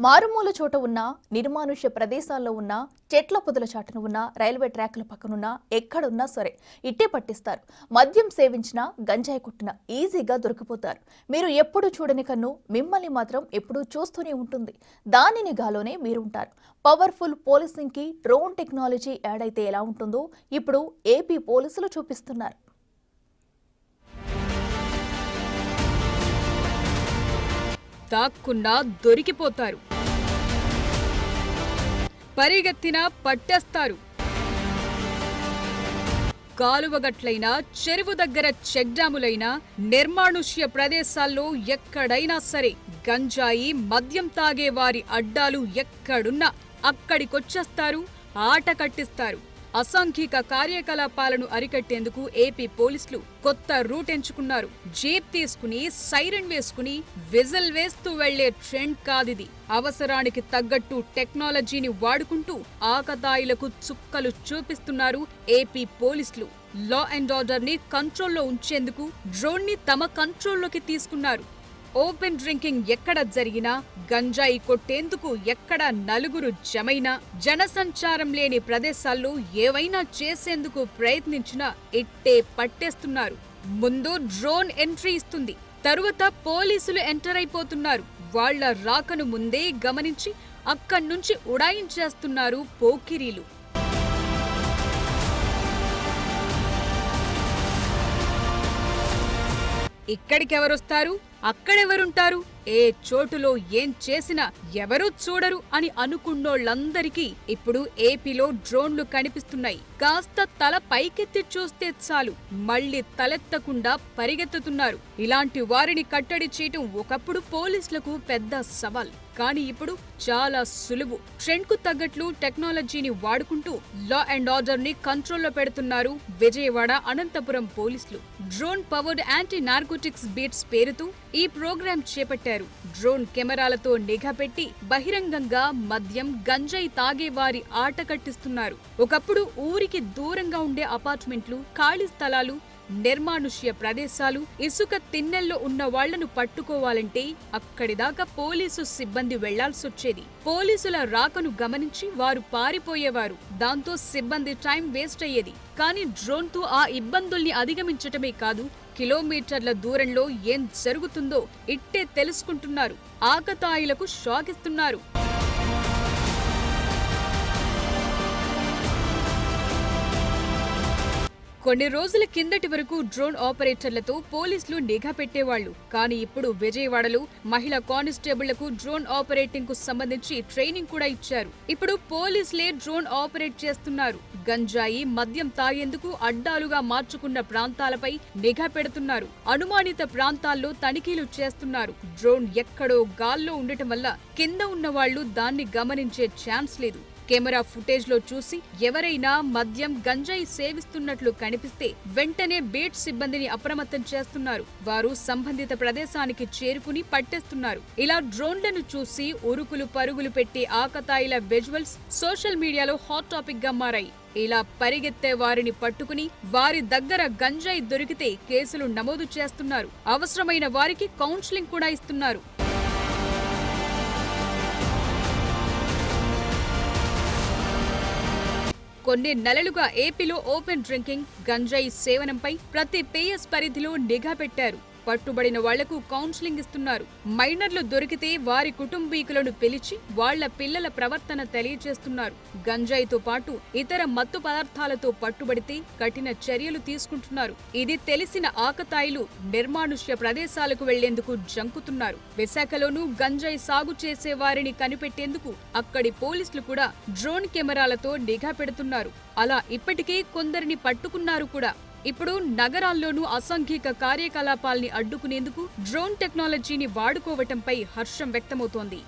మారుమూల చోట ఉన్న నిర్మానుష్య ప్రదేశాల్లో ఉన్న చెట్ల పొదల చాటున ఉన్న రైల్వే ట్రాక్ల పక్కనున్న ఎక్కడున్నా సరే ఇట్టే పట్టిస్తారు. మద్యం సేవించిన గంజాయి కొట్టిన ఈజీగా దొరికిపోతారు. మీరు ఎప్పుడు చూడని కన్ను మిమ్మల్ని మాత్రం ఎప్పుడూ చూస్తూనే ఉంటుంది. దాని నిఘాలోనే మీరుంటారు. పవర్ఫుల్ పోలీసింగ్ కి డ్రోన్ టెక్నాలజీ యాడ్ అయితే ఎలా ఉంటుందో ఇప్పుడు ఏపీ పోలీసులు చూపిస్తున్నారు. దాక్కున్నా దొరికిపోతారు, పరిగెత్తినా పట్టేస్తారు. కాలువగట్లైనా, చెరువు దగ్గర చెక్ డ్యాములైనా, నిర్మానుష్య ప్రదేశాల్లో ఎక్కడైనా సరే గంజాయి, మద్యం తాగే వారి అడ్డాలు ఎక్కడున్నా అక్కడికొచ్చేస్తారు, ఆట కట్టిస్తారు. అసాంఘిక కార్యకలాపాలను అరికట్టేందుకు ఏపీ పోలీసులు కొత్త రూట్ ఎంచుకున్నారు. జీప్ తీసుకుని, సైరన్ వేసుకుని, విజిల్ వేస్తూ వెళ్లే ట్రెండ్ కాదిది. అవసరానికి తగ్గట్టు టెక్నాలజీని వాడుకుంటూ ఆకతాయిలకు చుక్కలు చూపిస్తున్నారు ఏపీ పోలీసులు. లా అండ్ ఆర్డర్ ని కంట్రోల్లో ఉంచేందుకు డ్రోన్ ని తమ కంట్రోల్లోకి తీసుకున్నారు. ఓపెన్ డ్రింకింగ్ ఎక్కడ జరిగినా, గంజాయి కొట్టేందుకు ఎక్కడ నలుగురు జమైనా, జనసంచారం లేని ప్రదేశాల్లో ఏవైనా చేసేందుకు ప్రయత్నించినా ఇట్టే పట్టేస్తున్నారు. ముందు డ్రోన్ ఎంట్రీ ఇస్తుంది, తరువాత పోలీసులు ఎంటర్ అయిపోతున్నారు. వాళ్ల రాకను ముందే గమనించి అక్కడ్నుంచి ఉడాయించేస్తున్నారు పోకిరీలు. ఇక్కడికెవరొస్తారు, అక్కడెవరుంటారు, ఏ చోటులో ఏం చేసినా ఎవరూ చూడరు అని అనుకున్నోళ్లందరికీ ఇప్పుడు ఏపీలో డ్రోన్లు కనిపిస్తున్నాయి. కాస్త తల పైకెత్తి చూస్తే చాలు, మళ్లీ తలెత్తకుండా పరిగెత్తుతున్నారు. ఇలాంటి వారిని కట్టడి చేయటం ఒకప్పుడు పోలీసులకు పెద్ద సవాల్. కానీ ఇప్పుడు చాలా సులువు. ట్రెండ్ కు తగ్గట్లు టెక్నాలజీని వాడుకుంటూ లా అండ్ ఆర్డర్ ని కంట్రోల్లో పెడుతున్నారు విజయవాడ, అనంతపురం పోలీసులు. Drone powered anti narcotics beats పేరుతో ఈ ప్రోగ్రాం చేపట్టారు. డ్రోన్ కెమెరాలతో నిఘా పెట్టి బహిరంగంగా మద్యం, గంజాయి తాగే వారి ఆట కట్టిస్తున్నారు. ఒకప్పుడు ఊరికి దూరంగా ఉండే అపార్ట్మెంట్లు, ఖాళీ స్థలాలు, నిర్మానుష్య ప్రదేశాలు, ఇసుక తిన్నెల్లో ఉన్న వాళ్లను పట్టుకోవాలంటే అక్కడిదాకా పోలీసు సిబ్బంది వెళ్లాల్సొచ్చేది. పోలీసుల రాకను గమనించి వారు పారిపోయేవారు. దాంతో సిబ్బంది టైం వేస్ట్ అయ్యేది. కానీ డ్రోన్ తో ఆ ఇబ్బందుల్ని అధిగమించటమే కాదు, కిలోమీటర్ల దూరంలో ఏం జరుగుతుందో ఇట్టే తెలుసుకుంటున్నారు. ఆకతాయిలకు షాక్ ఇస్తున్నారు. కొన్ని రోజుల కిందటి వరకు డ్రోన్ ఆపరేటర్లతో పోలీసులు నిఘా పెట్టేవాళ్లు. కానీ ఇప్పుడు విజయవాడలో మహిళా కానిస్టేబుళ్లకు డ్రోన్ ఆపరేటింగ్ కు సంబంధించి ట్రైనింగ్ కూడా ఇచ్చారు. ఇప్పుడు పోలీసులే డ్రోన్ ఆపరేట్ చేస్తున్నారు. గంజాయి, మద్యం తాగేందుకు అడ్డాలుగా మార్చుకున్న ప్రాంతాలపై నిఘా పెడుతున్నారు. అనుమానిత ప్రాంతాల్లో తనిఖీలు చేస్తున్నారు. డ్రోన్ ఎక్కడో గాల్లో ఉండటం వల్ల కింద ఉన్న వాళ్లు దాన్ని గమనించే ఛాన్స్ లేదు. కెమెరా ఫుటేజ్ లో చూసి ఎవరైనా మద్యం, గంజాయి సేవిస్తున్నట్లు కనిపిస్తే వెంటనే బీట్ సిబ్బందిని అప్రమత్తం చేస్తున్నారు. వారు సంబంధిత ప్రదేశానికి చేరుకుని పట్టేస్తున్నారు. ఇలా డ్రోన్లను చూసి ఉరుకులు పరుగులు పెట్టే ఆకతాయిల విజువల్స్ సోషల్ మీడియాలో హాట్ టాపిక్ గా మారాయి. ఇలా పరిగెత్తే వారిని పట్టుకుని వారి దగ్గర గంజాయి దొరికితే కేసులు నమోదు చేస్తున్నారు. అవసరమైన వారికి కౌన్సిలింగ్ కూడా ఇస్తున్నారు. కొన్ని నెలలుగా ఏపీలో ఓపెన్ డ్రింకింగ్, గంజాయి సేవనంపై ప్రతి పిఎస్ పరిధిలో నిఘా పెట్టారు. పట్టుబడిన వాళ్లకు కౌన్సిలింగ్ ఇస్తున్నారు. మైనర్లు దొరికితే వారి కుటుంబీకులను పిలిచి వాళ్ల పిల్లల ప్రవర్తన తెలియజేస్తున్నారు. గంజాయితో పాటు ఇతర మత్తు పదార్థాలతో పట్టుబడితే కఠిన చర్యలు తీసుకుంటున్నారు. ఇది తెలిసిన ఆకతాయిలు నిర్మానుష్య ప్రదేశాలకు వెళ్లేందుకు జంకుతున్నారు. విశాఖలోనూ గంజాయి సాగు చేసే వారిని కనిపెట్టేందుకు అక్కడి పోలీసులు కూడా డ్రోన్ కెమెరాలతో నిఘా పెడుతున్నారు. అలా ఇప్పటికే కొందరిని పట్టుకున్నారు కూడా. ఇప్పుడు నగరాల్లోనూ అసాంఘిక కార్యకలాపాల్ని అడ్డుకునేందుకు డ్రోన్ టెక్నాలజీని వాడుకోవటంపై హర్షం వ్యక్తమవుతోంది.